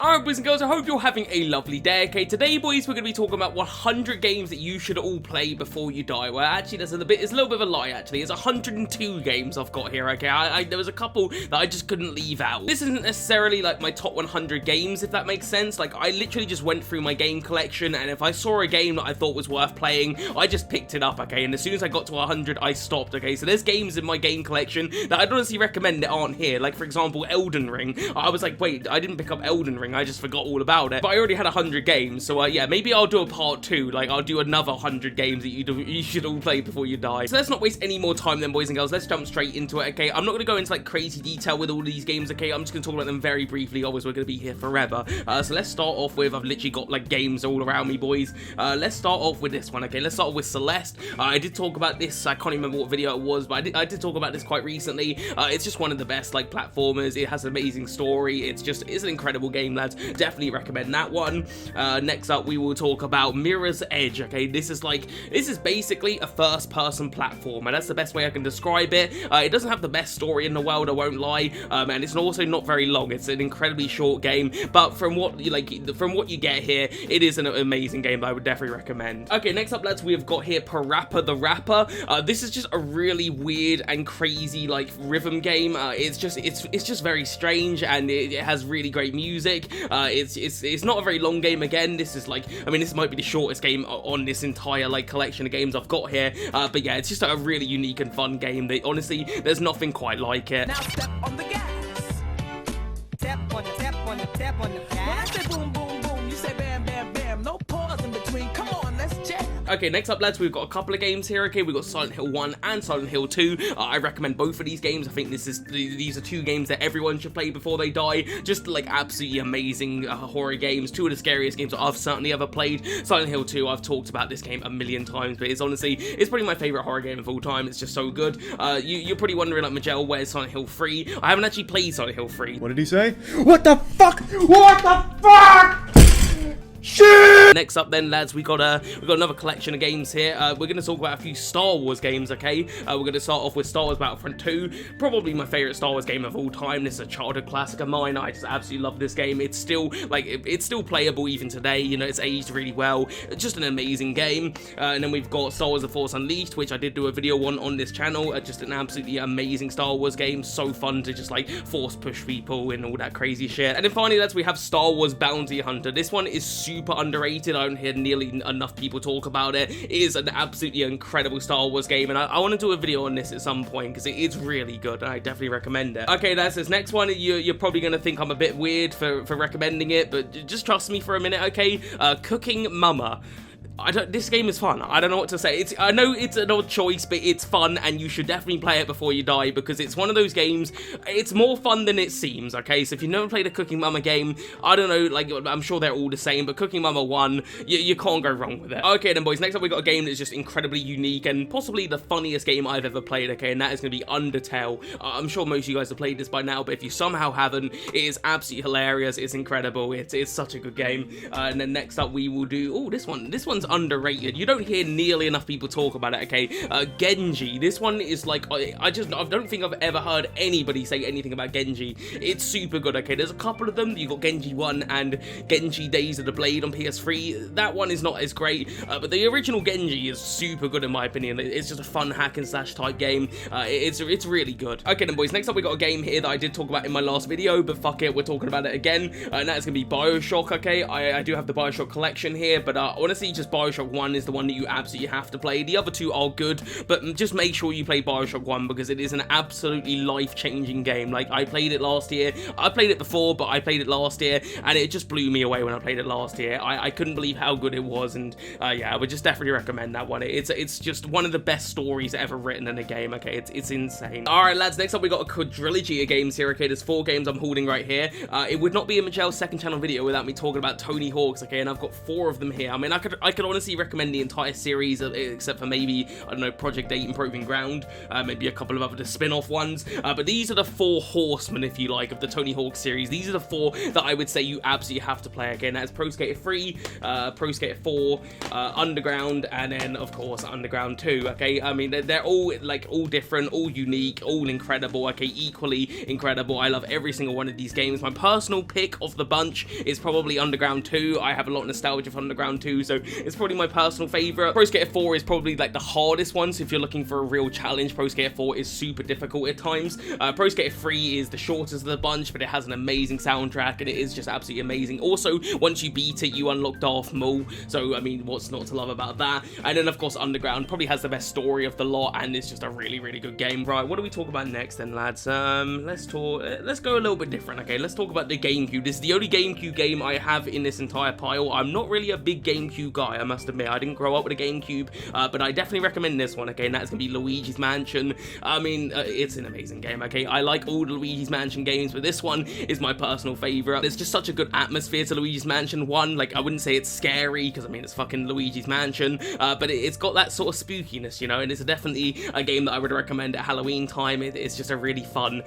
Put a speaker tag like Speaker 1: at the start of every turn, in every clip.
Speaker 1: Alright boys and girls, I hope you're having a lovely day, okay? Today boys, we're going to be talking about 100 games that you should all play before you die. Well, actually, it's a little bit of a lie, actually. It's 102 games I've got here, okay? There was a couple that I just couldn't leave out. This isn't necessarily, like, my top 100 games, if that makes sense. Like, I literally just went through my game collection, and if I saw a game that I thought was worth playing, I just picked it up, okay? And as soon as I got to 100, I stopped, okay? So there's games in my game collection that I'd honestly recommend that aren't here. Like, for example, Elden Ring. I was like, wait, I didn't pick up Elden Ring. I just forgot all about it, but I already had 100 games, so yeah, maybe I'll do a part 2, like I'll do another 100 games that you should all play before you die. So let's not waste any more time then, boys and girls. Let's jump straight into it, okay? I'm not going to go into like crazy detail with all these games, okay? I'm just going to talk about them very briefly, obviously we're going to be here forever. So let's start off with, I've literally got like games all around me, boys. Let's start off with this one, okay? Let's start off with Celeste. I did talk about this, I can't remember what video it was, but I did talk about this quite recently. It's just one of the best like platformers. It has an amazing story. It's an incredible game, lads. Definitely recommend that one. Next up, we will talk about Mirror's Edge, okay? This is basically a first-person platform, and that's the best way I can describe it. It doesn't have the best story in the world, I won't lie, and it's also not very long. It's an incredibly short game, but from what you get here, it is an amazing game that I would definitely recommend. Okay, next up, lads, we have got here Parappa the Rapper. This is just a really weird and crazy like rhythm game. It's just very strange, and it has really great music. It's not a very long game. Again, this is like, I mean, this might be the shortest game on this entire like collection of games I've got here, but yeah, it's just a really unique and fun game that honestly there's nothing quite like it.
Speaker 2: Now step on the gas. Tap on the tap on the tap on the gas. When I say boom boom boom, you say bam bam bam. No pause in between. Come on, let's jam.
Speaker 1: Okay, next up, lads, we've got a couple of games here, okay? We've got Silent Hill 1 and Silent Hill 2. I recommend both of these games. I think these are two games that everyone should play before they die. Just, like, absolutely amazing horror games. Two of the scariest games that I've certainly ever played. Silent Hill 2, I've talked about this game a million times, but it's probably my favorite horror game of all time. It's just so good. You're probably wondering, like, Majel, where's Silent Hill 3? I haven't actually played Silent Hill 3.
Speaker 3: What did he say? What the fuck? What the fuck? Shit!
Speaker 1: Next up then, lads, we got another collection of games here. We're going to talk about a few Star Wars games, okay? We're going to start off with Star Wars Battlefront 2, probably my favorite Star Wars game of all time. This is a childhood classic of mine. I just absolutely love this game. It's still, like, it's still playable even today, you know, it's aged really well. Just an amazing game. And then we've got Star Wars The Force Unleashed, which I did do a video on this channel. Just an absolutely amazing Star Wars game. So fun to just, like, force push people and all that crazy shit. And then finally, lads, we have Star Wars Bounty Hunter. This one is super underrated. I don't hear nearly enough people talk about it. It is an absolutely incredible Star Wars game, and I want to do a video on this at some point because it is really good, and I definitely recommend it. Okay, that's this next one. You're probably going to think I'm a bit weird for recommending it, but just trust me for a minute, okay? Cooking Mama. This game is fun. I don't know what to say. I know it's an odd choice, but it's fun, and you should definitely play it before you die, because it's one of those games, it's more fun than it seems, okay? So if you've never played a Cooking Mama game, I don't know, like, I'm sure they're all the same, but Cooking Mama 1, you can't go wrong with it. Okay then, boys, next up we got a game that's just incredibly unique, and possibly the funniest game I've ever played, okay? And that is going to be Undertale. I'm sure most of you guys have played this by now, but if you somehow haven't, it is absolutely hilarious. It's incredible. It's such a good game. And then next up we will do, oh, this one's underrated. You don't hear nearly enough people talk about it, okay? Genji. This one is like, I don't think I've ever heard anybody say anything about Genji. It's super good, okay? There's a couple of them. You got Genji 1 and Genji Days of the Blade on PS3. That one is not as great, but the original Genji is super good in my opinion. It's just a fun hack and slash type game. It's really good. Okay then, boys, next up we got a game here that I did talk about in my last video, but fuck it, we're talking about it again, and that's gonna be BioShock, okay? I do have the BioShock collection here, but honestly, just BioShock 1 is the one that you absolutely have to play. The other two are good, but just make sure you play BioShock 1 because it is an absolutely life-changing game. Like, I played it last year. I played it before, but I played it last year, and it just blew me away when I played it last year. I couldn't believe how good it was, and yeah, I would just definitely recommend that one. It's just one of the best stories ever written in a game, okay? It's insane. Alright, lads, next up we got a quadrilogy of games here, okay? There's 4 games I'm holding right here. It would not be a McjellGames second channel video without me talking about Tony Hawk's, okay? And I've got 4 of them here. I mean, I I could honestly recommend the entire series, except for maybe, I don't know, Project 8 and Proving Ground, maybe a couple of other spin-off ones, but these are the 4 horsemen, if you like, of the Tony Hawk series. These are the 4 that I would say you absolutely have to play. Again, that's Pro Skater 3, Pro Skater 4, Underground, and then, of course, Underground 2, okay? I mean, they're all, like, all different, all unique, all incredible, okay? Equally incredible. I love every single one of these games. My personal pick of the bunch is probably Underground 2. I have a lot of nostalgia for Underground 2, so it's probably my personal favorite. Pro Skater 4 is probably, like, the hardest one, so if you're looking for a real challenge, Pro Skater 4 is super difficult at times. Pro Skater 3 is the shortest of the bunch, but it has an amazing soundtrack, and it is just absolutely amazing. Also, once you beat it, you unlock Darth Maul, so, I mean, what's not to love about that? And then, of course, Underground probably has the best story of the lot, and it's just a really, really good game. Right, what do we talk about next then, lads? Let's go a little bit different, okay? Let's talk about the GameCube. This is the only GameCube game I have in this entire pile. I'm not really a big GameCube guy, I must admit. I didn't grow up with a GameCube, but I definitely recommend this one, okay? And that's gonna be Luigi's Mansion. I mean, it's an amazing game, okay? I like all the Luigi's Mansion games, but this one is my personal favorite. There's just such a good atmosphere to Luigi's Mansion 1. Like, I wouldn't say it's scary, because, I mean, it's fucking Luigi's Mansion, but it's got that sort of spookiness, you know, and it's definitely a game that I would recommend at Halloween time. It's just a really fun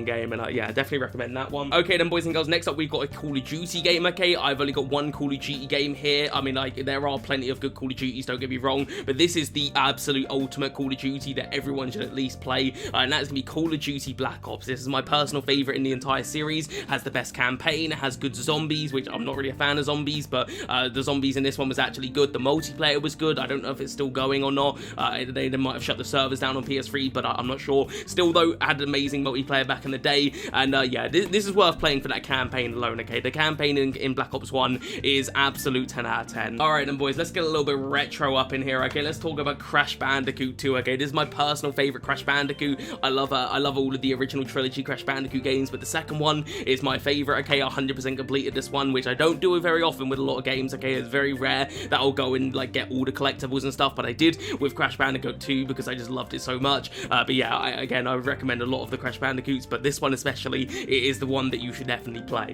Speaker 1: game, and yeah, definitely recommend that one. Okay, then, boys and girls, next up, we've got a Call of Duty game, okay? I've only got one Call of Duty game here. I mean, like, there are plenty of good Call of Duties, don't get me wrong, but this is the absolute ultimate Call of Duty that everyone should at least play, and that's gonna be Call of Duty Black Ops. This is my personal favorite in the entire series. Has the best campaign, it has good zombies, which I'm not really a fan of zombies, but the zombies in this one was actually good. The multiplayer was good. I don't know if it's still going or not. They might have shut the servers down on PS3, but I'm not sure. Still, though, had amazing multiplayer back in the day, and yeah, this is worth playing for that campaign alone, okay? The campaign in Black Ops 1 is absolute 10 out of 10. Alright then, boys, let's get a little bit retro up in here, okay? Let's talk about Crash Bandicoot 2, okay? This is my personal favorite Crash Bandicoot. I love all of the original trilogy Crash Bandicoot games, but the second one is my favorite, okay? 100% completed this one, which I don't do very often with a lot of games, okay? It's very rare that I'll go and, like, get all the collectibles and stuff, but I did with Crash Bandicoot 2 because I just loved it so much. But yeah, I would recommend a lot of the Crash Bandicoots, but this one especially, it is the one that you should definitely play.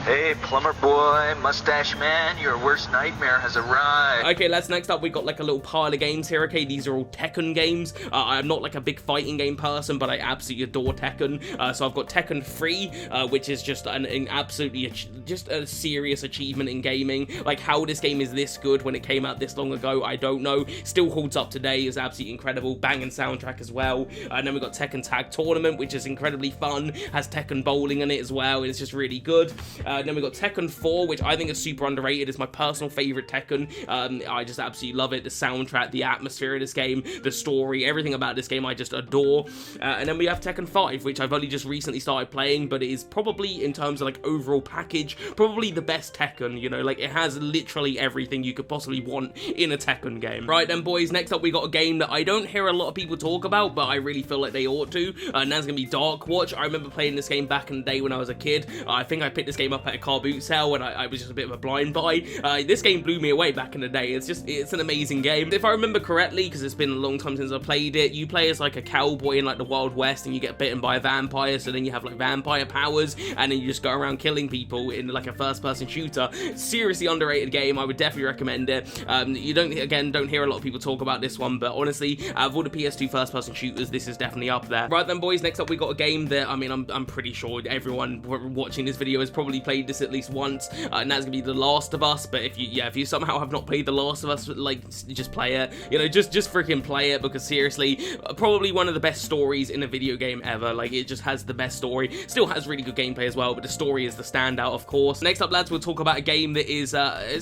Speaker 4: Hey, plumber boy, mustache man, your worst nightmare has arrived.
Speaker 1: Okay, lads, next up, we got like a little pile of games here, okay? These are all Tekken games. I'm not like a big fighting game person, but I absolutely adore Tekken. So I've got Tekken 3, which is just an absolutely, just a serious achievement in gaming. Like, how this game is this good when it came out this long ago, I don't know. Still holds up today, is absolutely incredible. Banging soundtrack as well. And then we got Tekken Tag Tournament, which is incredibly fun. Has Tekken Bowling in it as well. It's just really good. Then we got Tekken 4, which I think is super underrated. It's my personal favorite Tekken. I just absolutely love it. The soundtrack, the atmosphere of this game, the story, everything about this game I just adore. And then we have Tekken 5, which I've only just recently started playing, but it is probably, in terms of like overall package, probably the best Tekken, you know, like it has literally everything you could possibly want in a Tekken game. Right then, boys, next up we got a game that I don't hear a lot of people talk about, but I really feel like they ought to, and that's gonna be Dark Watch. I remember playing this game back in the day when I was a kid. I think I picked this game up at a car boot sale when I was just a bit of a blind buy. This game blew me away back in the day. It's an amazing game. If I remember correctly, because it's been a long time since I played it, you play as like a cowboy in like the Wild West, and you get bitten by a vampire, so then you have like vampire powers, and then you just go around killing people in like a first-person shooter. Seriously underrated game. I would definitely recommend it. You don't hear a lot of people talk about this one, but honestly, out of all the PS2 first-person shooters, this is definitely up there. Right then, boys, next up we got a game that, I mean, I'm pretty sure everyone watching this video has probably played this at least once, and that's gonna be The Last of Us. But if you somehow have not played The Last of Us, like, just play it, you know, just freaking play it, because seriously, probably one of the best stories in a video game ever. Like, it just has the best story. Still has really good gameplay as well, but the story is the standout, of course. Next up, lads, we'll talk about a game that is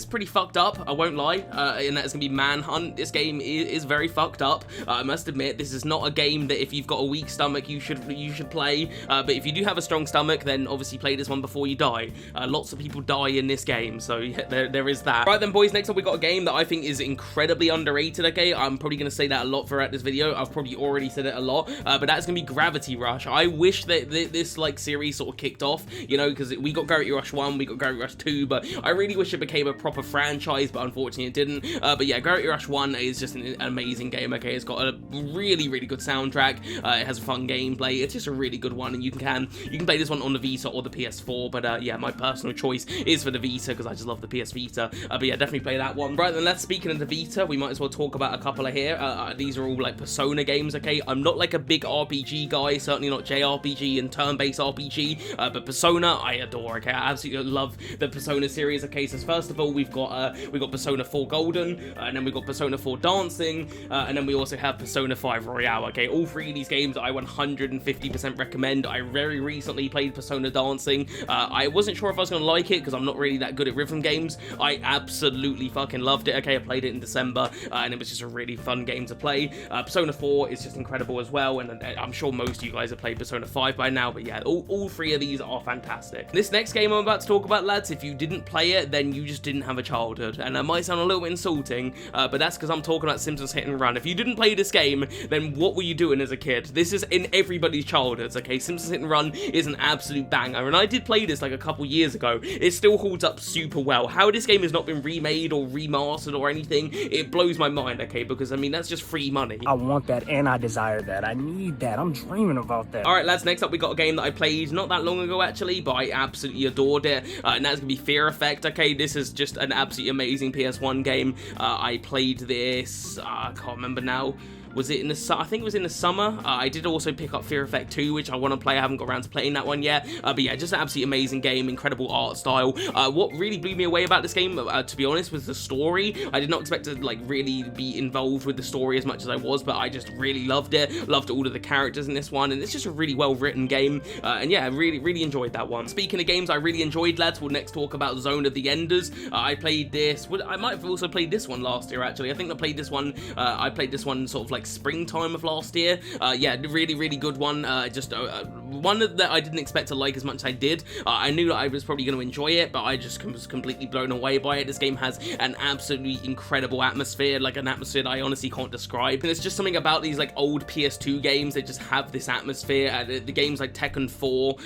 Speaker 1: pretty fucked up, I won't lie, and that's gonna be Manhunt. This game is very fucked up. I must admit, this is not a game that if you've got a weak stomach you should play, but if you do have a strong stomach, then obviously play this one before you die. Lots of people die in this game, so yeah, there is that. Right then, boys, next up we got a game that I think is incredibly underrated, okay? I'm probably gonna say that a lot throughout this video. I've probably already said it a lot, but that's gonna be Gravity Rush. I wish that this like series sort of kicked off, you know, because we got Gravity Rush 1, we got Gravity Rush 2, but I really wish it became a proper franchise, but unfortunately it didn't. But yeah, Gravity Rush 1 is just an amazing game, okay? It's got a really, really good soundtrack. It has fun gameplay. It's just a really good one, and you can play this one on the VITA or the PS4, but yeah, my personal choice is for the Vita, because I just love the PS Vita. But yeah, definitely play that one. Right, then let's speaking of the Vita, we might as well talk about a couple of here. These are all like Persona games, okay? I'm not like a big RPG guy, certainly not JRPG and turn-based RPG, but Persona I adore, okay? I absolutely love the Persona series, okay? So first of all, we've got Persona 4 Golden, and then we've got Persona 4 Dancing, and then we also have Persona 5 Royale, okay? All three of these games I 150% recommend. I very recently played Persona Dancing. I wasn't sure if I was going to like it, because I'm not really that good at rhythm games. I absolutely fucking loved it, okay? I played it in December, and it was just a really fun game to play. Persona 4 is just incredible as well, and I'm sure most of you guys have played Persona 5 by now, but yeah, all three of these are fantastic. This next game I'm about to talk about, lads, if you didn't play it, then you just didn't have a childhood, and that might sound a little bit insulting, but that's because I'm talking about Simpsons Hit and Run. If you didn't play this game, then what were you doing as a kid? This is in everybody's childhoods, okay? Simpsons Hit and Run is an absolute banger, and I did play this like a couple years ago. It still holds up super well. How this game has not been remade or remastered or anything, it blows my mind, okay? Because, I mean, that's just free money.
Speaker 5: I want that and I desire that. I need that. I'm dreaming about that.
Speaker 1: Alright, lads, next up we got a game that I played not that long ago, actually, but I absolutely adored it, and that's gonna be Fear Effect, okay? This is just an absolutely amazing PS1 game. I played this, I can't remember now. Was it in the I think it was in the summer. I did also pick up Fear Effect 2, which I want to play. I haven't got around to playing that one yet. But yeah, just an absolutely amazing game, incredible art style. What really blew me away about this game, to be honest, was the story. I did not expect to like really be involved with the story as much as I was, but I just really loved it. Loved all of the characters in this one, and it's just a really well written game. And yeah, really enjoyed that one. Speaking of games I really enjoyed, lads, we'll next talk about Zone of the Enders. I played this. I might have also played this one last year, actually. I think I played this one. I played this one sort of like springtime of last year. Yeah, really good one. Just one that I didn't expect to like as much as I did. I knew that I was probably going to enjoy it, but I just was completely blown away by it. This game has an absolutely incredible atmosphere, like an atmosphere that I honestly can't describe. And it's just something about these like old PS2 games that just have this atmosphere. The games like Tekken 4,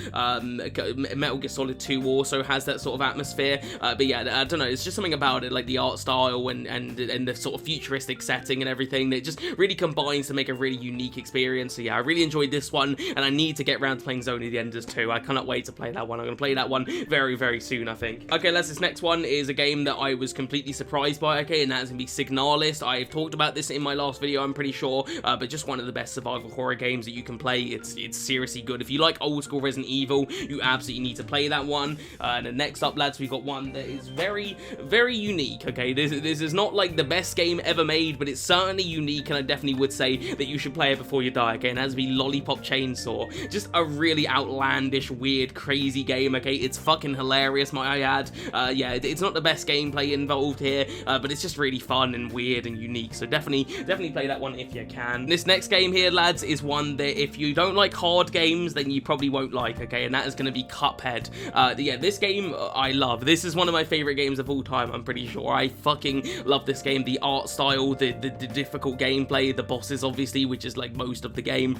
Speaker 1: Metal Gear Solid 2 also has that sort of atmosphere. But yeah, I don't know, it's just something about it, like the art style and the sort of futuristic setting and everything that just really combines to make a really unique experience. So yeah, I really enjoyed this one, and I need to get around to playing Zone of the Enders too. I cannot wait to play that one. I'm going to play that one very soon, I think. Okay, this next one is a game that I was completely surprised by, okay, and that's going to be Signalis. I've talked about this in my last video, I'm pretty sure, but just one of the best survival horror games that you can play. It's seriously good. If you like old school Resident Evil, you absolutely need to play that one. And then next up, lads, we've got one that is very unique, okay? This is not like the best game ever made, but it's certainly unique, and I definitely would say that you should play it before you die, okay? And that's be Lollipop Chainsaw. Just a really outlandish, weird, crazy game, okay? It's fucking hilarious, might I add. Yeah, it's not the best gameplay involved here, but it's just really fun and weird and unique, so definitely play that one if you can. This next game here, lads, is one that if you don't like hard games, then you probably won't like, okay? And that is going to be Cuphead. Yeah, this game I love. This is one of my favorite games of all time, I'm pretty sure. I fucking love this game. The art style, the difficult gameplay, the bosses, obviously, which is like most of the game.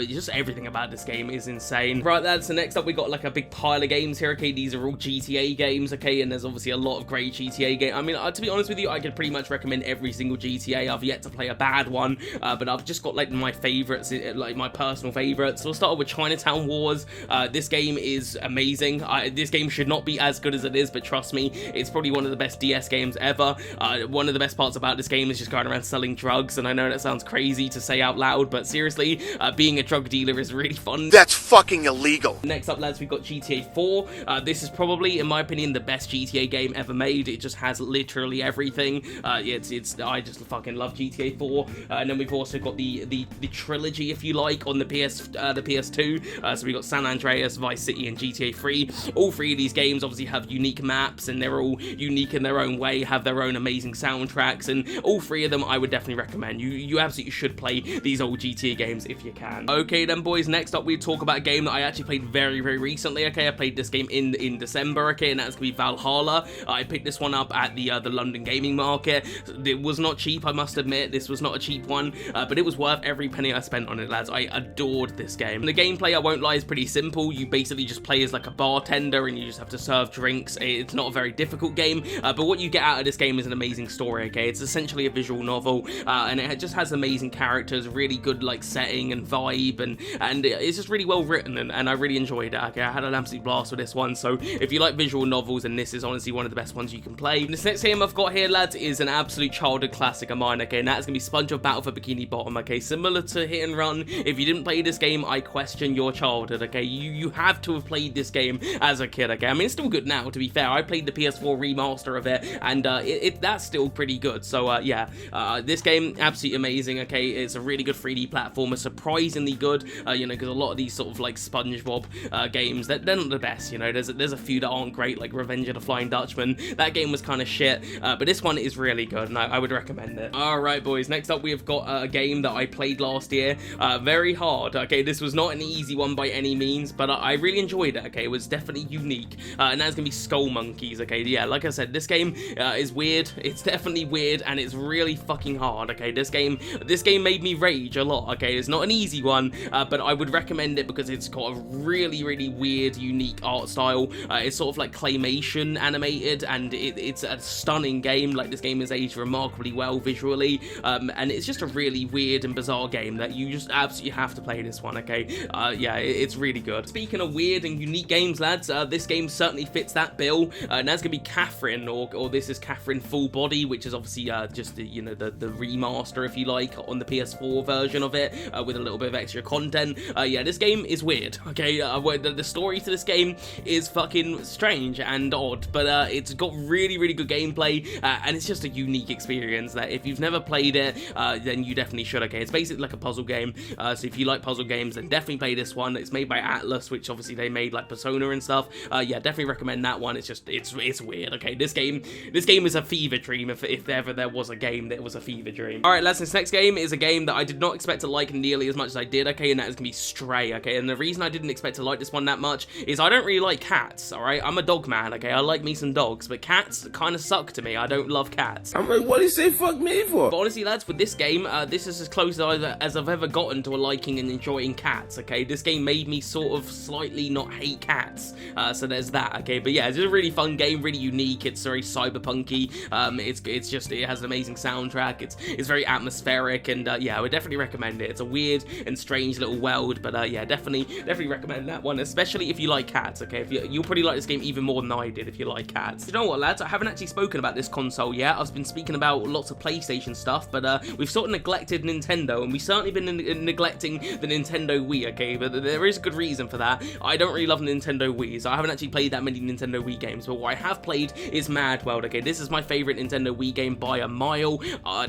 Speaker 1: Just everything about this game is insane. Right, lads, so next up we got like a big pile of games here, okay? These are all GTA games, okay? And there's obviously a lot of great GTA games. I mean, to be honest with you, I could pretty much recommend every single GTA. I've yet to play a bad one, but I've just got like my favorites, like my personal favorites. So we'll start with Chinatown Wars. This game is amazing. This game should not be as good as it is, but trust me, it's probably one of the best DS games ever. One of the best parts about this game is just going around selling drugs, and I know that sounds crazy to say out loud, but seriously, being a drug dealer is really fun.
Speaker 6: That's fucking illegal.
Speaker 1: Next up, lads, we've got GTA 4. This is probably, in my opinion, the best GTA game ever made. It just has literally everything. I just fucking love GTA 4. And then we've also got the trilogy, if you like, on the PS2. So we've got San Andreas, Vice City, and GTA 3. All three of these games obviously have unique maps, and they're all unique in their own way, have their own amazing soundtracks, and all three of them I would definitely recommend. You absolutely should play these old GTA games if you can. Okay then, boys, next up we talk about a game that I actually played very recently, okay? I played this game in December, okay, and that's gonna be Valhalla. I picked this one up at the London gaming market. It was not cheap, I must admit. This was not a cheap one, but it was worth every penny I spent on it, lads. I adored this game. And the gameplay, I won't lie, is pretty simple. You basically just play as like a bartender, and you just have to serve drinks. It's not a very difficult game, but what you get out of this game is an amazing story, okay? It's essentially a visual novel, and it just has amazing characters, really good like setting and vibe, and it's just really well well written, and I really enjoyed it. Okay, I had an absolute blast with this one. So if you like visual novels, then this is honestly one of the best ones you can play. This next game I've got here, lads, is an absolute childhood classic of mine. Okay, and that's gonna be SpongeBob Battle for Bikini Bottom. Okay, similar to Hit and Run. If you didn't play this game, I question your childhood. Okay, you have to have played this game as a kid. Okay, I mean it's still good now. To be fair, I played the PS4 remaster of it, and that's still pretty good. So yeah, this game absolutely amazing. Okay, it's a really good 3D platformer, surprisingly good. You know, because a lot of these sort of like SpongeBob games, they're not the best. You know, there's a few that aren't great, like Revenge of the Flying Dutchman. That game was kind of shit, but this one is really good, and I would recommend it. All right, boys. Next up, we have got a game that I played last year. Very hard. Okay, this was not an easy one by any means, but I really enjoyed it. Okay, it was definitely unique, and that's gonna be Skull Monkeys. Okay, yeah, like I said, this game is weird. It's definitely weird, and it's really fucking hard. Okay, this game made me rage a lot. Okay, it's not an easy one, but I would recommend it because it's got a really, really weird, unique art style. It's sort of like claymation animated, and it's a stunning game. Like, this game is aged remarkably well visually, and it's just a really weird and bizarre game that you just absolutely have to play this one. Okay, yeah, it's really good. Speaking of weird and unique games, lads, this game certainly fits that bill, and that's gonna be Catherine, or this is Catherine Full Body, which is obviously just the, you know, the remaster, if you like, on the PS4 version of it, with a little bit of extra content. Yeah, this game is weird. Okay, the story to this game is fucking strange and odd, but it's got really, really good gameplay, and it's just a unique experience that if you've never played it, then you definitely should. Okay, it's basically like a puzzle game, so if you like puzzle games, then definitely play this one. It's made by Atlas, which obviously they made like Persona and stuff. Yeah, definitely recommend that one. It's just, it's weird. Okay, this game is a fever dream, if ever there was a game that was a fever dream. All right, lads, this next game is a game that I did not expect to like nearly as much as I did. Okay, and that is gonna be Stray. Okay, and the reason I didn't expect to like this one that much is I don't really like cats. All right, I'm a dog man. Okay, I like me some dogs, but cats kind of suck to me. I don't love cats.
Speaker 3: I'm like, what do you say fuck me for?
Speaker 1: But honestly, lads, with this game, this is as close as I've ever gotten to a liking and enjoying cats. Okay, this game made me sort of slightly not hate cats, so there's that. Okay, but yeah, it's a really fun game, really unique. It's very cyberpunky. It's just, it has an amazing soundtrack. It's very atmospheric, and yeah, I would definitely recommend it. It's a weird and strange little world, but yeah, definitely recommend that one, especially if you like cats. Okay, if you'll probably like this game even more than I did if you like cats. You know what, lads? I haven't actually spoken about this console yet. I've been speaking about lots of PlayStation stuff, but we've sort of neglected Nintendo, and we've certainly been neglecting the Nintendo Wii. Okay, but there is a good reason for that. I don't really love Nintendo Wii, so I haven't actually played that many Nintendo Wii games, but what I have played is Mad World. Okay, this is my favorite Nintendo Wii game by a mile.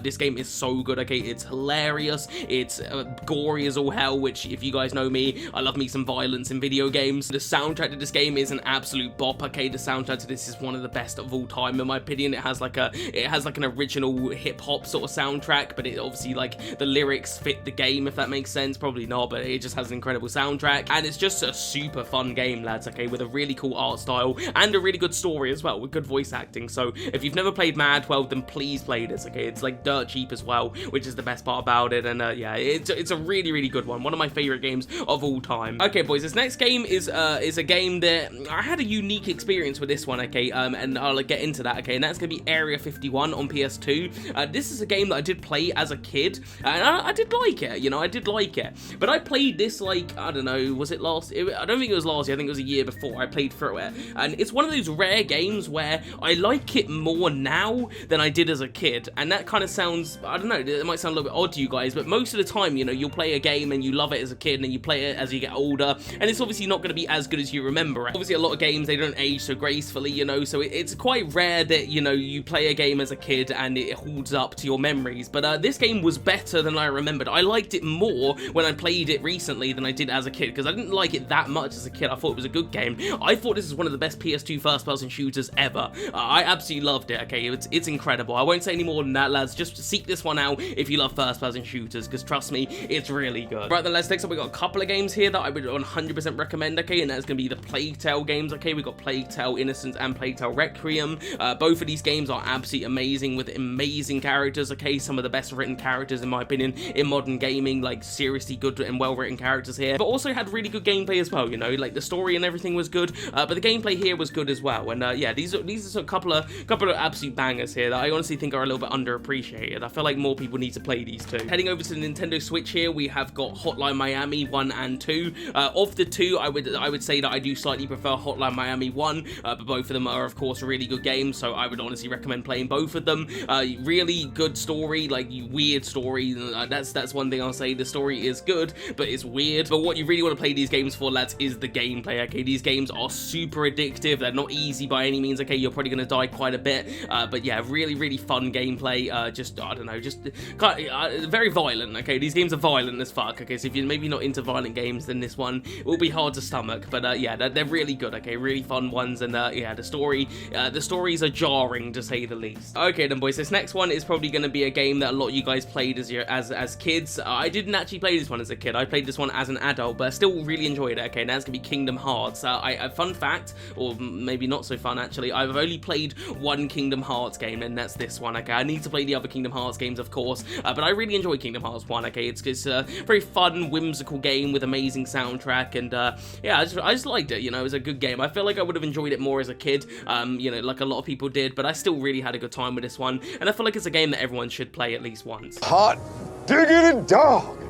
Speaker 1: This game is so good. Okay, it's hilarious. It's gory as all hell, which, if you guys know me, I love me some violence in video games. The soundtrack to this game is an absolute bop. Okay, the soundtrack to this is one of the best of all time, in my opinion. It has like an original hip hop sort of soundtrack, but it obviously, like, the lyrics fit the game, if that makes sense. Probably not, but it just has an incredible soundtrack, and it's just a super fun game, lads. Okay, with a really cool art style and a really good story as well, with good voice acting. So if you've never played Mad World, then please play this. Okay, it's like dirt cheap as well, which is the best part about it, and yeah, it's a really, really good one of my favorite games of all time. Okay, boys, this next game is a game that I had a unique experience with this one. Okay, and I'll get into that. Okay, and that's gonna be Area 51 on PS2. This is a game that I did play as a kid, and I did like it. You know, I did like it, but I played this, like, I don't know, was it last? I don't think it was last year. I think it was a year before I played through it, and it's one of those rare games where I like it more now than I did as a kid, and that kind of sounds, I don't know, it might sound a little bit odd to you guys, but most of the time, you know, you'll play a game and you love it as a kid, and then you play it as you get older, and it's obviously not going to be as good as you remember it. Obviously, a lot of games, they don't age so gracefully, you know, so it's quite rare that, you know, you play a game as a kid and it holds up to your memories, but this game was better than I remembered. I liked it more when I played it recently than I did as a kid, because I didn't like it that much as a kid. I thought it was a good game. I thought this is one of the best PS2 first-person shooters ever. I absolutely loved it. Okay, it's incredible. I won't say any more than that, lads. Just seek this one out if you love first-person shooters, because trust me, it's really good. Right then, lads, next up we got a couple of games here that I would 100% recommend. Okay, and that's gonna be the Plague Tale games. Okay, we got Plague Tale Innocence and Plague Tale Requiem. Both of these games are absolutely amazing, with amazing characters. Okay, some of the best written characters in my opinion in modern gaming, like seriously good and well written characters here, but also had really good gameplay as well. You know, like the story and everything was good, but the gameplay here was good as well. And yeah, these are a couple of absolute bangers here that I honestly think are a little bit underappreciated. I feel like more people need to play these two. Heading over to the Nintendo Switch here, we have got Hotline Miami 1 and and 2. Of the two, I would say that I do slightly prefer Hotline Miami 1, but both of them are, of course, really good games, so I would honestly recommend playing both of them. Really good story, like, weird story. That's one thing I'll say. The story is good, but it's weird. But what you really want to play these games for, lads, is the gameplay, okay? These games are super addictive. They're not easy by any means, okay? You're probably going to die quite a bit, but yeah, really, really fun gameplay. Just, I don't know, just very violent, okay? These games are violent as fuck, okay? So if you're maybe not into violent games, then this one will be hard to stomach, but yeah, they're really good, okay? Really fun ones, and yeah, the stories are jarring, to say the least. Okay then, boys, this next one is probably going to be a game that a lot of you guys played as kids. I didn't actually play this one as a kid. I played this one as an adult, but I still really enjoyed it, okay? And that's going to be Kingdom Hearts. A fun fact, or maybe not so fun actually, I've only played one Kingdom Hearts game, and that's this one, okay? I need to play the other Kingdom Hearts games, of course, but I really enjoy Kingdom Hearts 1, okay? It's a very fun, whimsical game with amazing soundtrack, and yeah, I just liked it, you know? It was a good game. I feel like I would have enjoyed it more as a kid, you know, like a lot of people did, but I still really had a good time with this one, and I feel like it's a game that everyone should play at least once.
Speaker 6: Hot diggity dog!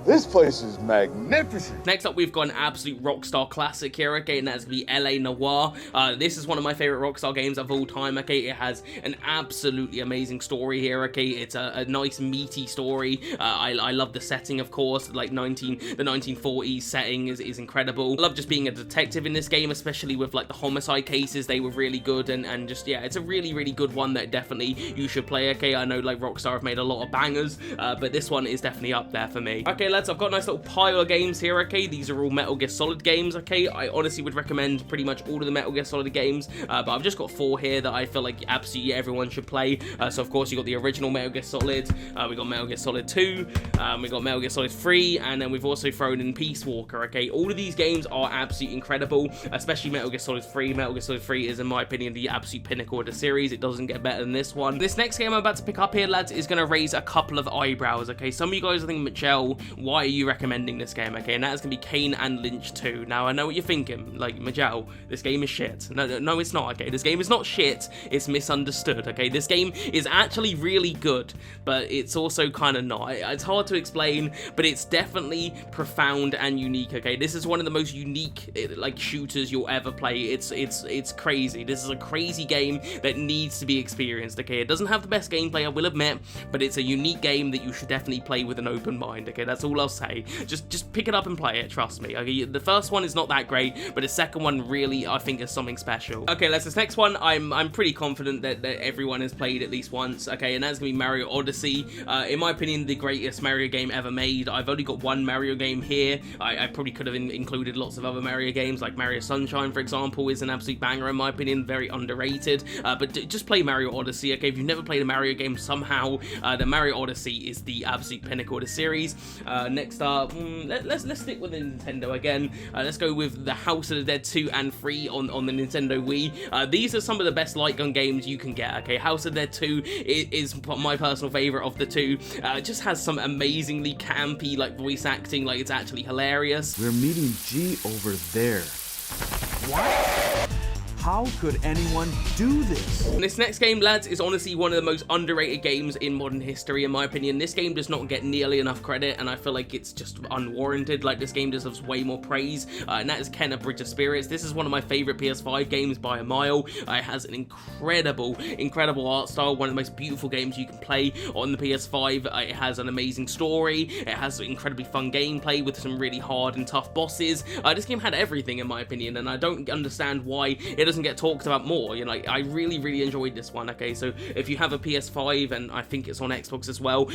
Speaker 6: This place is magnificent.
Speaker 1: Next up, we've got an absolute Rockstar classic here, okay, and that's going to be LA Noire. This is one of my favorite Rockstar games of all time, okay? It has an absolutely amazing story here, okay? It's a nice, meaty story. I love the setting, of course, like the 1940s setting is incredible. I love just being a detective in this game, especially with, like, the homicide cases. They were really good, and just, yeah, it's a really, really good one that definitely you should play, okay? I know, like, Rockstar have made a lot of bangers, but this one is definitely up there for me. Okay, lads, I've got a nice little pile of games here, okay? These are all Metal Gear Solid games, okay? I honestly would recommend pretty much all of the Metal Gear Solid games, but I've just got 4 here that I feel like absolutely everyone should play. So, of course, you got the original Metal Gear Solid, we got Metal Gear Solid 2, we got Metal Gear Solid 3, and then we've also thrown in Peace Walker, okay? All of these games are absolutely incredible, especially Metal Gear Solid 3. Metal Gear Solid 3 is, in my opinion, the absolute pinnacle of the series. It doesn't get better than this one. This next game I'm about to pick up here, lads, is going to raise a couple of eyebrows, okay? Some of you guys are thinking, Majell, why are you recommending this game, okay? And that is going to be Kane and Lynch 2. Now, I know what you're thinking, like, Majell, this game is shit. No, it's not, okay? This game is not shit, it's misunderstood, okay? This game is actually really good, but it's also kind of not. It's hard to explain, but it's definitely profound and unique, okay? This is one of the most unique, like, shooters you'll ever play. It's crazy. This is a crazy game that needs to be experienced, okay? It doesn't have the best gameplay, I will admit, but it's a unique game that you should definitely play with an open mind, okay? That's all I'll say. Just pick it up and play it, trust me, okay? The first one is not that great, but the second one really, I think, is something special. Okay, let's this next one, I'm pretty confident that everyone has played at least once, okay? And that's gonna be Mario Odyssey. In my opinion, the greatest Mario game ever made. I've only got one Mario game here. I probably could have included lots of other Mario games, like Mario Sunshine, for example, is an absolute banger in my opinion, very underrated. But just play Mario Odyssey, okay? If you've never played a Mario game somehow, the Mario Odyssey is the absolute pinnacle of the series. Next up, let's stick with the Nintendo again. Let's go with the House of the Dead 2 and 3 on the Nintendo Wii. These are some of the best light gun games you can get, okay? House of the Dead 2 is my personal favorite of the two. It just has some amazingly campy, like, voice acting, like, it's actually hilarious.
Speaker 7: We're meeting G over there. What? How could anyone do this?
Speaker 1: And this next game, lads, is honestly one of the most underrated games in modern history, in my opinion. This game does not get nearly enough credit, and I feel like it's just unwarranted. Like, this game deserves way more praise, and that is Kenna Bridge of Spirits. This is one of my favorite PS5 games by a mile. It has an incredible art style, one of the most beautiful games you can play on the PS5. It has an amazing story. It has incredibly fun gameplay with some really hard and tough bosses. This game had everything, in my opinion, and I don't understand why it doesn't get talked about more. You know, like, I really enjoyed this one, okay? So if you have a PS5, and I think it's on Xbox as well,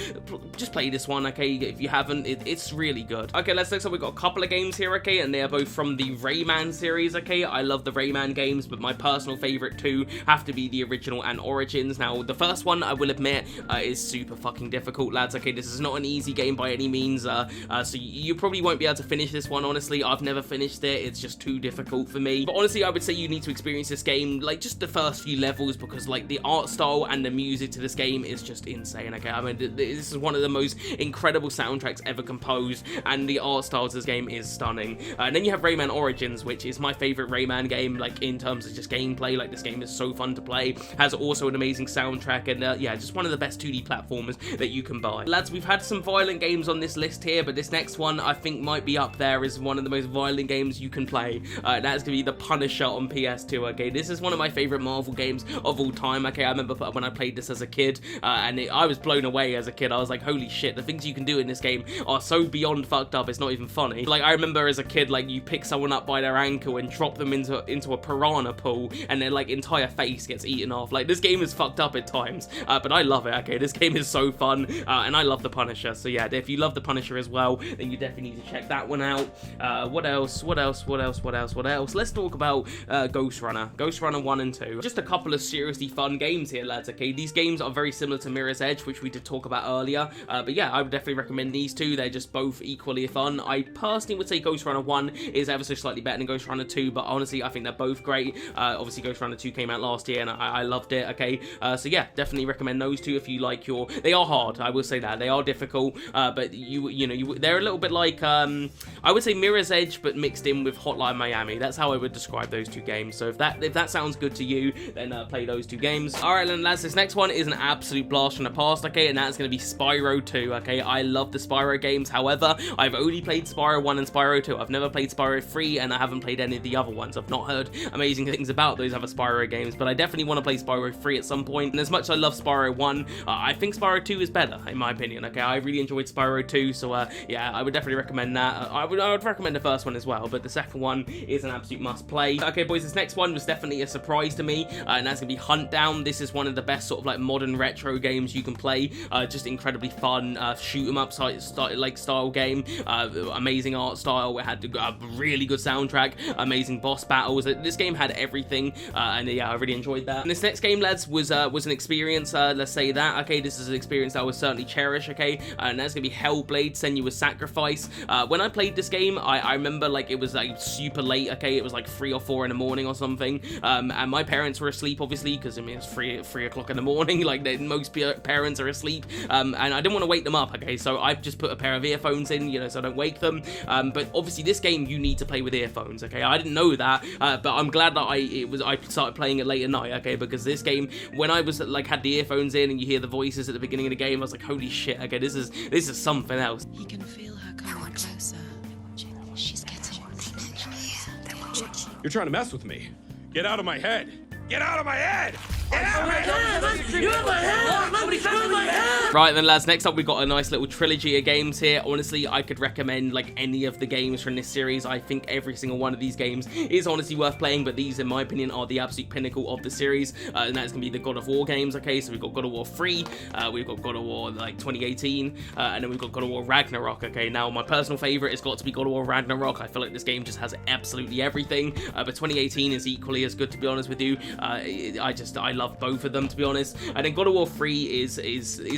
Speaker 1: just play this one, okay? If you haven't, it's really good. Okay, let's next up, we've got a couple of games here, okay? And they are both from the Rayman series, okay? I love the Rayman games, but my personal favorite two have to be the original and Origins. Now, the first one, I will admit, is super fucking difficult, lads, okay? This is not an easy game by any means, so you probably won't be able to finish this one, honestly. I've never finished it. It's just too difficult for me. But honestly, I would say you need to experience experience this game, like just the first few levels, because like the art style and the music to this game is just insane. Okay, I mean, this is one of the most incredible soundtracks ever composed, and the art style to this game is stunning. And then you have Rayman Origins, which is my favorite Rayman game, like in terms of just gameplay. Like this game is so fun to play, has also an amazing soundtrack, and yeah, just one of the best 2D platformers that you can buy. Lads, we've had some violent games on this list here, but this next one I think might be up there as one of the most violent games you can play. That's gonna be The Punisher on PS2. Okay, this is one of my favorite Marvel games of all time. Okay, I remember when I played this as a kid, and I was blown away as a kid. I was like, holy shit, the things you can do in this game are so beyond fucked up, it's not even funny. Like, I remember as a kid, like, you pick someone up by their ankle and drop them into a piranha pool, and their, like, entire face gets eaten off. Like, this game is fucked up at times, but I love it. Okay, this game is so fun, and I love The Punisher. So yeah, if you love The Punisher as well, then you definitely need to check that one out. What else? Let's talk about Ghost Runner 1 and 2. Just a couple of seriously fun games here, lads. Okay, these games are very similar to Mirror's Edge, which we did talk about earlier, but yeah, I would definitely recommend these two. They're just both equally fun. I personally would say Ghost Runner 1 is ever so slightly better than Ghost Runner 2, but honestly, I think they're both great. Obviously, Ghost Runner 2 came out last year, and I loved it. Okay, so yeah, definitely recommend those two if you like your. They are hard, I will say that they are difficult, but they're a little bit like I would say Mirror's Edge, but mixed in with Hotline Miami. That's how I would describe those two games. So if that sounds good to you, then play those two games. All right, then lads, this next one is an absolute blast from the past. Okay, and that's gonna be Spyro 2. Okay, I love the Spyro games. However, I've only played Spyro 1 and Spyro 2. I've never played Spyro 3, and I haven't played any of the other ones. I've not heard amazing things about those other Spyro games, but I definitely want to play Spyro 3 at some point. And as much as I love Spyro 1, I think Spyro 2 is better, in my opinion. Okay, I really enjoyed Spyro 2, so yeah, I would definitely recommend that. I would recommend the first one as well, but the second one is an absolute must play. Okay, boys, this next one was definitely a surprise to me, and that's gonna be Hunt Down. This is one of the best sort of like modern retro games you can play. Just incredibly fun, shoot 'em up style game. Amazing art style. It had a really good soundtrack, amazing boss battles. This game had everything, and yeah, I really enjoyed that. And this next game, lads, was an experience. Let's say that. Okay, this is an experience that I will certainly cherish. Okay, and that's gonna be Hellblade: Senua's Sacrifice. When I played this game, I remember like it was like super late. Okay, it was like 3 or 4 in the morning or something, and my parents were asleep, obviously, because I mean it's 3 o'clock in the morning. Like most parents are asleep, and I didn't want to wake them up. Okay, so I just put a pair of earphones in, so I don't wake them. But obviously this game you need to play with earphones. Okay, I didn't know that, but I'm glad that I started playing it late at night. Okay, because this game, when I was like had the earphones in and you hear the voices at the beginning of the game, I was like, holy shit. Okay, this is something else.
Speaker 8: He can feel her coming closer. She's getting
Speaker 9: You're trying to mess with me. Get out of my head. Get out of my head! Get out of my head! You're in my head!
Speaker 1: Right then, lads, next up we've got a nice little trilogy of games here. Honestly, I could recommend like any of the games from this series. I think every single one of these games is honestly worth playing, but these, in my opinion, are the absolute pinnacle of the series, and that's gonna be the God of War games. Okay, so we've got God of War 3, we've got God of War like 2018, and then we've got God of War Ragnarok. Okay, now my personal favorite has got to be God of War Ragnarok. I feel like this game just has absolutely everything, but 2018 is equally as good, to be honest with you. I love both of them, to be honest. And then God of War 3 is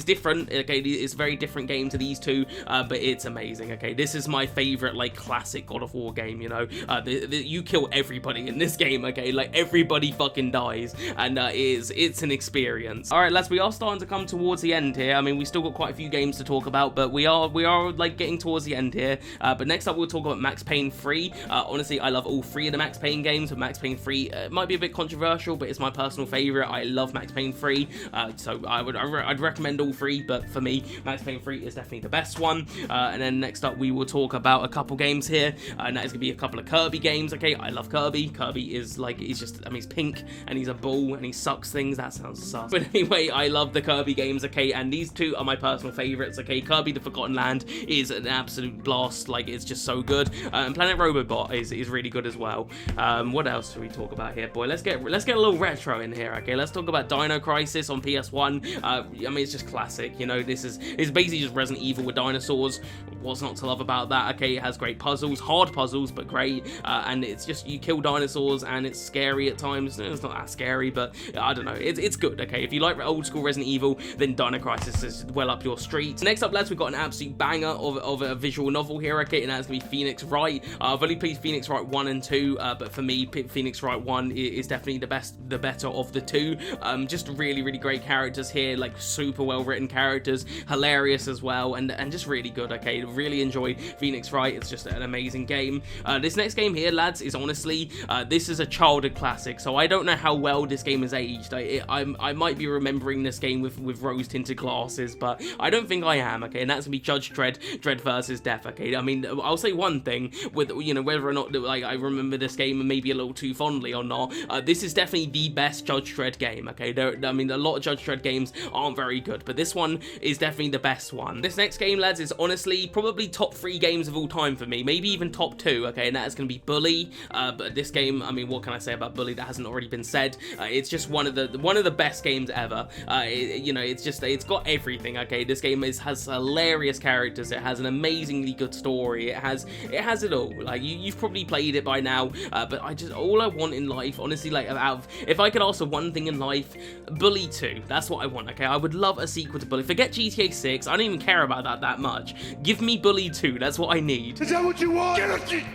Speaker 1: different. Okay, it's a very different game to these two, but it's amazing. Okay, this is my favorite like classic God of War game. You kill everybody in this game. Okay, like everybody fucking dies, and it's an experience. All right, lads, we are starting to come towards the end here. I mean, we still got quite a few games to talk about, but we are like getting towards the end here. But next up we'll talk about Max Payne 3. Honestly, I love all 3 of the Max Payne games, but Max Payne 3 might be a bit controversial, but it's my personal favorite. I love Max Payne 3, so I'd recommend all 3, but for me, Max Payne 3 is definitely the best one. And then next up we will talk about a couple games here, and that is gonna be a couple of Kirby games. Okay, I love Kirby. Kirby is like, he's pink and he's a ball and he sucks things. That sounds sus, but anyway, I love the Kirby games. Okay, and these 2 are my personal favorites. Okay, Kirby the Forgotten Land is an absolute blast. Like, it's just so good, and Planet Robobot is really good as well. What else do we talk about here, boy? Let's get get a little retro in here, okay? Let's talk about Dino Crisis on PS1. I mean, it's just classic, you know, it's basically just Resident Evil with dinosaurs. What's not to love about that, okay? It has great puzzles, hard puzzles, but great, and it's just, you kill dinosaurs, and it's scary at times. It's not that scary, but I don't know, it's good, okay? If you like old school Resident Evil, then Dino Crisis is well up your street. Next up, lads, we've got an absolute banger of a visual novel here, okay? And that's gonna be Phoenix Wright. I've only played Phoenix Wright 1 and 2, but for me, Phoenix Wright 1 is definitely the better of the two. Just really, really great characters here, like super well written characters, hilarious as well, and just really good, okay? Really enjoyed Phoenix Wright. It's just an amazing game. This next game here, lads, is honestly, this is a childhood classic, so I don't know how well this game has aged. I might be remembering this game with rose-tinted glasses, but I don't think I am, okay? And that's gonna be Judge Dredd versus Death, okay? I mean, I'll say one thing, with, you know, whether or not, like, I remember this game maybe a little too fondly or not, this is definitely the best Judge Dredd game, okay? I mean, a lot of Judge Dredd games aren't very good, but this one is definitely the best one. This next game, lads, is honestly probably top 3 games of all time for me, maybe even top 2, okay? And that is going to be Bully. But this game, I mean, what can I say about Bully that hasn't already been said? It's just one of the best games ever. You know, it's got everything, okay? This game has hilarious characters. It has an amazingly good story. It has it all. Like, you've probably played it by now, but all I want in life, honestly, like, if I could ask for one thing in life, Bully 2. That's what I want, okay? I would love a sequel to Bully. Forget GTA 6. I don't even care about that much. Give me Bully 2. That's what I need.
Speaker 9: Is that what you want?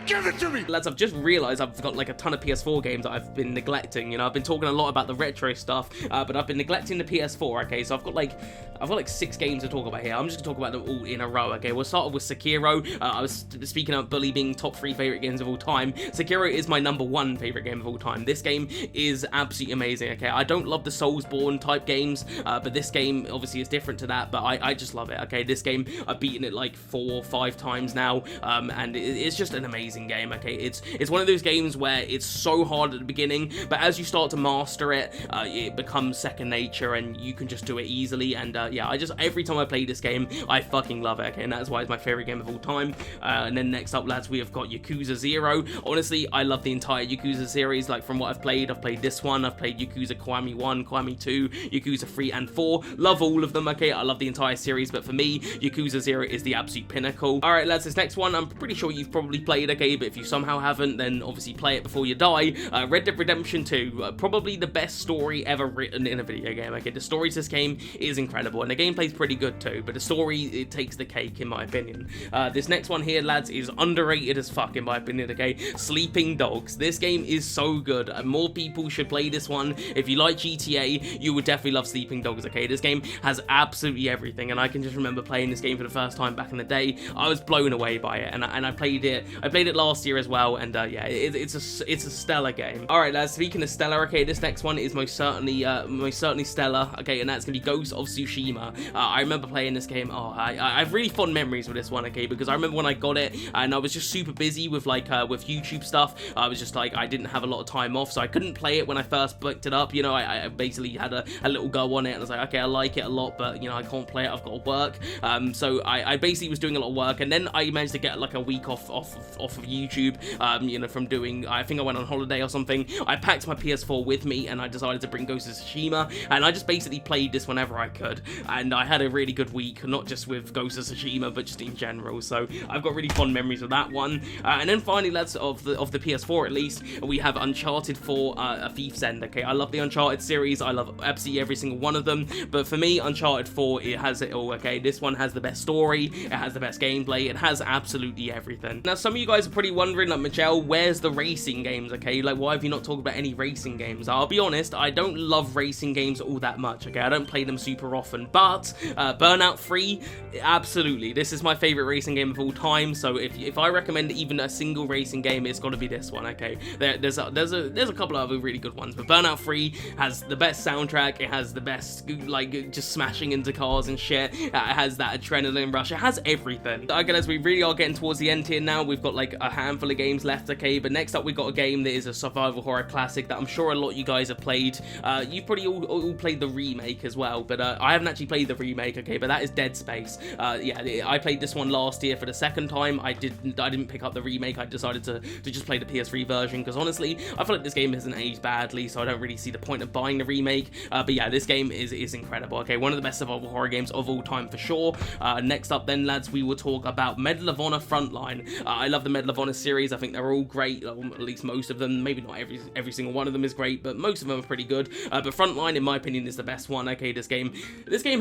Speaker 9: Give it to me!
Speaker 1: Lads, I've just realized I've got like a ton of PS4 games that I've been neglecting. You know, I've been talking a lot about the retro stuff, but I've been neglecting the PS4, okay? So I've got like 6 games to talk about here. I'm just gonna talk about them all in a row, okay? We'll start off with Sekiro. I was speaking about Bully being top 3 favorite games of all time. Sekiro is my #1 favorite game of all time. This game is absolutely amazing, okay? I don't love the Soulsborne type games, but this game obviously is different to that, but I just love it, okay? This game, I've beaten it like 4 or 5 times now, and it's just an amazing game, okay? It's one of those games where it's so hard at the beginning, but as you start to master it, it becomes second nature, and you can just do it easily, and yeah, every time I play this game, I fucking love it, okay? And that's why it's my favorite game of all time. And then next up, lads, we have got Yakuza 0. Honestly, I love the entire Yakuza series. Like, from what I've played this one, I've played Yakuza Kiwami 1, Kiwami 2, Yakuza 3 and 4. Love all of them, okay? I love the entire series, but for me, Yakuza 0 is the absolute pinnacle. Alright, lads, this next one, I'm pretty sure you've probably played, okay? But if you somehow haven't, then obviously play it before you die. Red Dead Redemption 2, probably the best story ever written in a video game, okay? The story to this game is incredible, and the gameplay's pretty good too, but the story, it takes the cake, in my opinion. This next one here, lads, is underrated as fuck, in my opinion, okay? Sleeping Dogs. This game is so good. More people should play this one. If you like GTA, you would definitely love Sleeping Dogs, okay? This game has absolutely everything, and I can just remember playing this game for the first time back in the day. I was blown away by it, and I played it last year as well, and yeah, it's a stellar game. Alright, lads, speaking of stellar, okay, this next one is most certainly stellar, okay, and that's gonna be Ghost of Tsushima. I remember playing this game. I have really fond memories with this one, okay, because I remember when I got it, and I was just super busy with like with YouTube stuff. I was just like, I didn't have a lot of time off, so I couldn't play it when I first picked it up. You know, I basically had a little go on it, and I was like, okay, I like it a lot, but you know, I can't play it. I've got to work. So I basically was doing a lot of work, and then I managed to get like a week off of YouTube. You know, from doing, I think I went on holiday or something. I packed my PS4 with me, and I decided to bring Ghost of Tsushima, and I just basically played this whenever I could, and I had a really good week, not just with Ghost of Tsushima, but just in general. So I've got really fond memories of that one. And then finally, lads, of the PS4 at least, we have Uncharted 4, A Thief's End. Okay, I love the Uncharted series. I love absolutely every single one of them. But for me, Uncharted 4, it has it all. Okay, this one has the best story. It has the best gameplay. It has absolutely everything. Now, some of you guys are probably wondering, like, Majel, where's the racing games? Okay, like, why have you not talked about any racing games? I'll be honest, I don't love racing games all that much. Okay, I don't play them super often. But Burnout 3, absolutely, this is my favorite racing game of all time. So if I recommend even a single racing game, it's got to be this one. Okay, there's a couple of other really good ones, but Burnout 3 has the best soundtrack. It has the best, like, just smashing into cars and shit. It has that adrenaline rush. It has everything. Okay, as we really are getting towards the end here now, we've got like a handful of games left. Okay, but next up we've got a game that is a survival horror classic that I'm sure a lot of you guys have played. You've probably all played the remake as well, but I haven't actually played the remake. Okay, but that is Dead Space. Yeah, I played this one last year for the second time. I didn't pick up the remake. I decided to just play the PS3 version because honestly, I feel like this game hasn't aged badly, so I don't really see the point of buying the remake. But yeah, this game is incredible. Okay, one of the best survival horror games of all time for sure. Next up then, lads, we will talk about Medal of Honor Frontline. I love the Medal of Honor series. I think they're all great, at least most of them. Maybe not every single one of them is great, but most of them are pretty good. But Frontline, in my opinion, is the best one. Okay, this game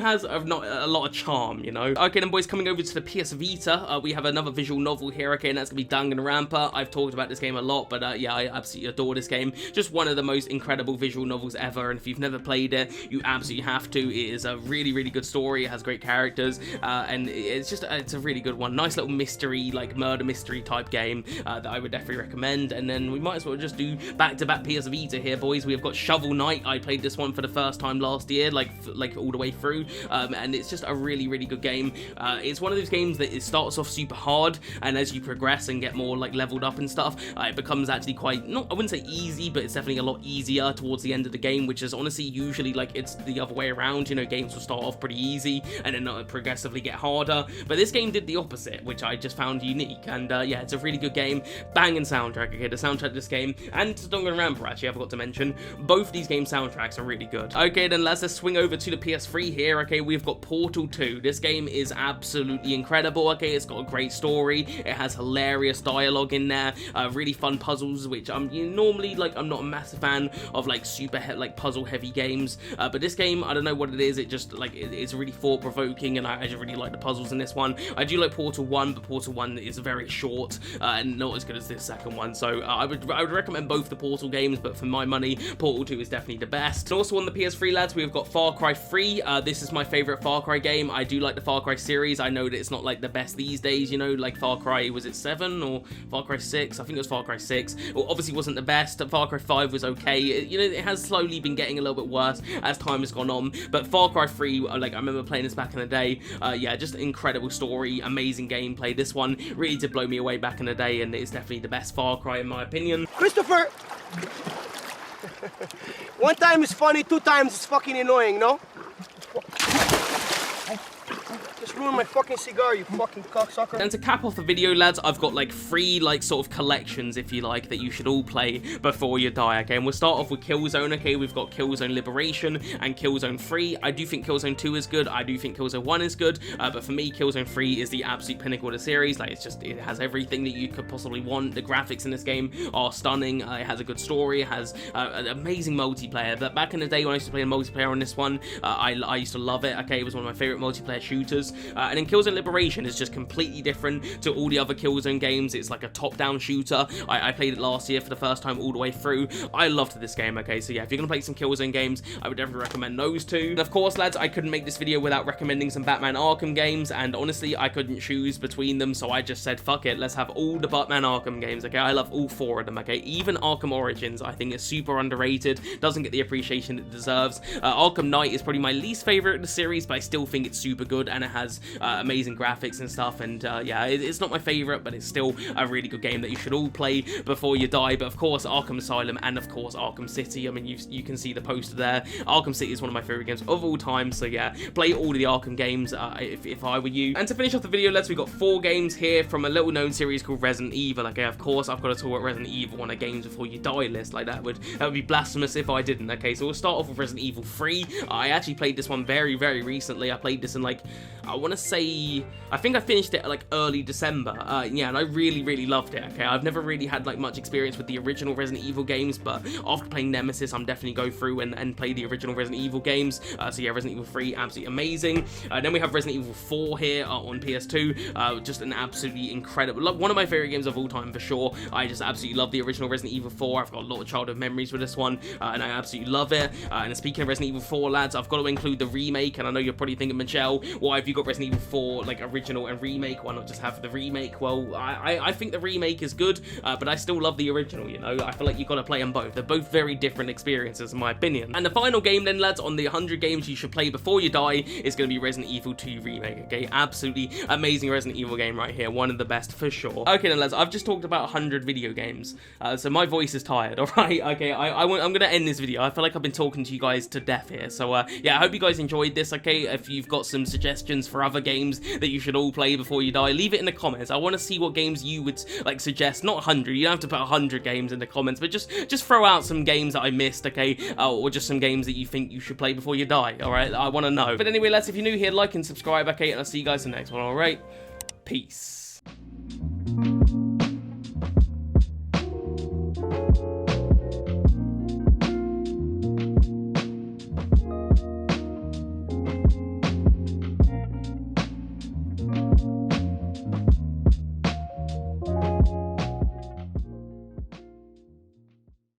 Speaker 1: has not a lot of charm, you know. Okay, then boys, coming over to the PS Vita, we have another visual novel here. Okay, and that's gonna be Danganronpa. I've talked about this game a lot, but yeah, I absolutely adore this game. Just one of the most incredible visual novels ever, and if you've never played it, you absolutely have to. It is a really, really good story. It has great characters, and it's a really good one. Nice little mystery, like murder mystery type game that I would definitely recommend. And then we might as well just do back-to-back PS Vita here, boys. We have got Shovel Knight. I played this one for the first time last year, like all the way through, and it's just a really, really good game. It's one of those games that it starts off super hard, and as you progress and get more like leveled up and stuff, it becomes actually quite, I wouldn't say easy, but it's definitely a lot easier towards the end of the game, which is honestly usually like it's the other way around. You know, games will start off pretty easy and then progressively get harder, but this game did the opposite, which I just found unique. And yeah, it's a really good game. Banging soundtrack. Okay, the soundtrack of this game and Danganronpa, actually I forgot to mention, both these game soundtracks are really good. Okay, then let's swing over to the PS3 here. Okay, we've got Portal 2. This game is absolutely incredible. Okay, it's got a great story. It has hilarious dialogue in there, really fun puzzles, which I'm normally like, I'm not a massive fan of like super puzzle heavy games, but this game, I don't know what it is, it just like it's really thought provoking, and I just really like the puzzles in this one. I do like Portal 1, but Portal 1 is very short and not as good as this second one, so I would recommend both the Portal games, but for my money, Portal 2 is definitely the best. And also on the PS3, lads, we've got Far Cry 3. This is my favorite Far Cry game. I do like the Far Cry series. I know that it's not like the best these days, you know, like Far Cry, was it 7 or Far Cry 6? I think it was Far Cry 6. Well, obviously wasn't the best. Far Cry 5 was okay. You know, it has slowly been getting a little bit worse as time has gone on, but Far Cry 3, like I remember playing this back in the day. Yeah, just an incredible story, amazing gameplay. This one really did blow me away back in the day, and it's definitely the best Far Cry in my opinion.
Speaker 10: Christopher! One time is funny, two times it's fucking annoying, no? Just ruined my fucking cigar, you fucking cocksucker.
Speaker 1: And to cap off the video, lads, I've got like 3 like sort of collections, if you like, that you should all play before you die. Okay, and we'll start off with Killzone. Okay, we've got Killzone Liberation and Killzone 3. I do think Killzone 2 is good. I do think Killzone 1 is good, but for me, Killzone 3 is the absolute pinnacle of the series. Like, it has everything that you could possibly want. The graphics in this game are stunning. It has a good story. It has an amazing multiplayer. But back in the day when I used to play a multiplayer on this one, I used to love it. Okay, it was one of my favorite multiplayer shooters. And then Killzone Liberation is just completely different to all the other Killzone games. It's like a top-down shooter. I played it last year for the first time all the way through. I loved this game. Okay, so yeah, if you're gonna play some Killzone games, I would definitely recommend those 2. And of course, lads, I couldn't make this video without recommending some Batman Arkham games, and honestly, I couldn't choose between them, so I just said, fuck it, let's have all the Batman Arkham games. Okay, I love all 4 of them. Okay, even Arkham Origins, I think, is super underrated, doesn't get the appreciation it deserves. Arkham Knight is probably my least favorite of the series, but I still think it's super good, and it has amazing graphics and stuff, and yeah, it's not my favorite, but it's still a really good game that you should all play before you die. But of course, Arkham Asylum and of course Arkham City. I mean, you can see the poster there. Arkham City is one of my favorite games of all time, so yeah, play all of the Arkham games if I were you. And to finish off the video, lads, we've got 4 games here from a little known series called Resident Evil. Okay, of course, I've got to talk about Resident Evil on a games before you die list. Like, that would be blasphemous if I didn't. Okay, so we'll start off with Resident Evil 3. I actually played this one very, very recently. I played this in like, I want to say, I think I finished it like early December. Yeah, and I really, really loved it. Okay, I've never really had like much experience with the original Resident Evil games, but after playing Nemesis, I'm definitely go through and play the original Resident Evil games. So yeah, Resident Evil 3, absolutely amazing. Then we have Resident Evil 4 here on PS2. Just an absolutely incredible, like, one of my favorite games of all time for sure. I just absolutely love the original Resident Evil 4. I've got a lot of childhood memories with this one, and I absolutely love it. And speaking of Resident Evil 4, lads, I've got to include the remake, and I know you're probably thinking, Michelle, why have you got Resident Evil 4 like original and remake? Why not just have the remake? Well, I think the remake is good, but I still love the original, you know. I feel like you've got to play them both. They're both very different experiences in my opinion. And the final game then, lads, on the 100 games you should play before you die is going to be Resident Evil 2 Remake. Okay, absolutely amazing Resident Evil game right here, one of the best for sure. Okay then, lads, I've just talked about 100 video games, so my voice is tired. All right, okay, I'm gonna end this video. I feel like I've been talking to you guys to death here, so yeah, I hope you guys enjoyed this. Okay, if you've got some suggestions suggestions for other games that you should all play before you die, leave it in the comments. I want to see what games you would like suggest. Not 100, you don't have to put 100 games in the comments, but just throw out some games that I missed, okay, or just some games that you think you should play before you die. All right, I want to know. But anyway, if you're new here, like and subscribe, okay, and I'll see you guys in the next one. All right, peace.